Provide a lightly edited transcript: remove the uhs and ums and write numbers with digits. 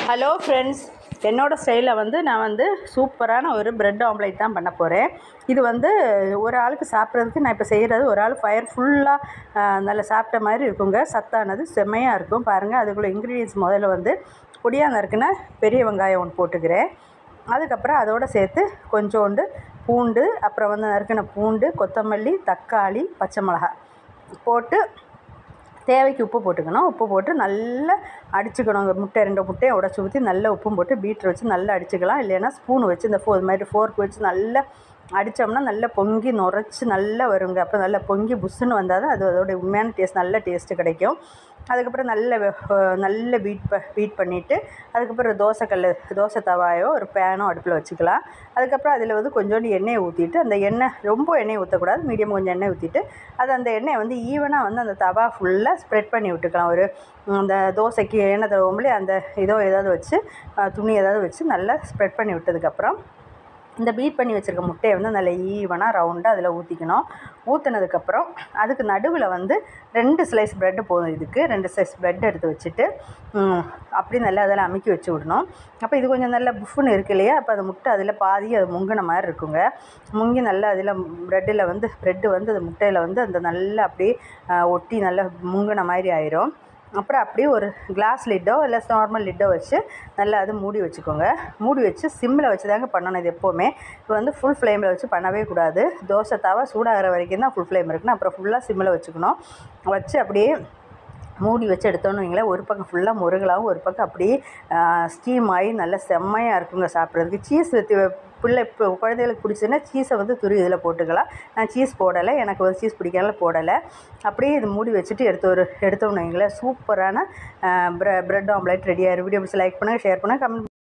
Hello friends, என்னோடய ஸ்டைலில் நான் சூப்பரான ஒரு பிரெட் ஆம்லேட் தான் பண்ண போகிறேன். இது ஒரு ஆளுக்கு சாப்பிட்றதுக்கு நான் இப்போ செய்கிறது ஒரு ஆள் ஃபயர் ஃபுல்லாக நல்லா சாப்பிட்ட மாதிரி இருக்குங்க. சத்தானது செம்மையாக இருக்கும். பாருங்கள், அதுக்குள்ளே இன்க்ரீடியன்ஸ் முதல்ல பொடியாக நறுக்குன பெரிய வெங்காயம் ஒன்று போட்டுக்கிறேன். அதுக்கப்புறம் அதோடு சேர்த்து கொஞ்சோண்டு பூண்டு, அப்புறம் நறுக்கின பூண்டு, கொத்தமல்லி, தக்காளி, பச்சை மிளகாய் போட்டு தேவைக்கு உப்பு போட்டுக்கணும். உப்பு போட்டு நல்லா அடிச்சுக்கணும். ரெண்டு முட்டையை உடச்சி ஊற்றி நல்லா உப்பும் போட்டு பீட்ரு வச்சு நல்லா அடிச்சுக்கலாம். இல்லைன்னா ஸ்பூன் வச்சு இந்த மாதிரி ஃபோர்க் வச்சு நல்லா அடித்தோம்னா நல்லா பொங்கி நுரைச்சி நல்லா வருங்க. அப்புறம் நல்லா பொங்கி புஷ்ஷுன்னு வந்தால் தான் அதோடைய உண்மையான டேஸ்ட், நல்ல டேஸ்ட்டு கிடைக்கும். அதுக்கப்புறம் நல்ல பீட் பண்ணிவிட்டு அதுக்கப்புறம் தோசை தவாயோ ஒரு பேனோ அடுப்பில் வச்சுக்கலாம். அதுக்கப்புறம் அதில் கொஞ்சோண்டு எண்ணெயை ஊற்றிட்டு, அந்த எண்ணெய் ரொம்ப எண்ணெய் ஊற்றக்கூடாது, மீடியம் கொஞ்சம் எண்ணெய் ஊற்றிட்டு அந்த எண்ணெயை ஈவனாக அந்த தவா ஃபுல்லாக ஸ்ப்ரெட் பண்ணி விட்டுக்கலாம். அந்த தோசைக்கு எண்ணெய் தடவோம்லே அந்த ஏதாவது வச்சு துணி ஏதாவது வச்சு நல்லா ஸ்ப்ரெட் பண்ணி விட்டதுக்கப்புறம் இந்த பீட் பண்ணி வச்சுருக்க முட்டையை நல்லா ஈவனாக ரவுண்டாக அதில் ஊற்றிக்கணும். ஊற்றினதுக்கப்புறம் அதுக்கு நடுவில் 2 ஸ்லைஸ் ப்ரெட்டு போதும். இதுக்கு 2 ஸ்லைஸ் ப்ரெட் எடுத்து வச்சுட்டு அப்படி நல்லா அதில் அமுக்கி வச்சு விடணும். அப்போ இது கொஞ்சம் நல்லா புஃப்னு இருக்கு இல்லையா, அப்போ அந்த முட்டை அதில் பாதி அது முங்கின மாதிரி இருக்குங்க. முங்கி நல்லா அதில் ப்ரெட்டில் ப்ரெட்டு அது முட்டையில் அந்த நல்லா அப்படியே ஒட்டி நல்லா முங்கின மாதிரி ஆயிரும். அப்புறம் அப்படியே ஒரு கிளாஸ் லிட்டோ இல்லை நார்மல் லிட்டோ வச்சு நல்லா அது மூடி வச்சுக்கோங்க. மூடி வச்சு சிம்மில் வச்சு தாங்க பண்ணணும். இது எப்போவுமே இப்போ ஃபுல் ஃப்ளேமில் வச்சு பண்ணவே கூடாது. தோசை தவா சூடாகிற வரைக்கும் தான் ஃபுல் ஃப்ளேம் இருக்குன்னு, அப்புறம் ஃபுல்லாக சிம்மில் வச்சுக்கணும். வச்சு அப்படியே மூடி வச்சு எடுத்தோன்னு வைங்களேன், ஒரு பக்கம் ஃபுல்லாக முருகலாகவும் ஒரு பக்கம் அப்படியே ஸ்டீம் ஆகி நல்லா செம்மையாக இருக்குங்க சாப்பிட்றதுக்கு. சீஸ் இப்போ குழந்தைகளுக்கு பிடிச்சதுன்னா சீஸை துருவி இதில் போட்டுக்கலாம். நான் சீஸ் போடலை, எனக்கு சீஸ் பிடிக்காத போடலை. அப்படியே இது மூடி வச்சுட்டு எடுத்தோம்னு வைங்களேன், சூப்பரான பிரெட் ஆம்லேட் ரெடியாக. வீடியோ லைக் பண்ணுங்கள், ஷேர் பண்ணுங்கள், கமெண்ட்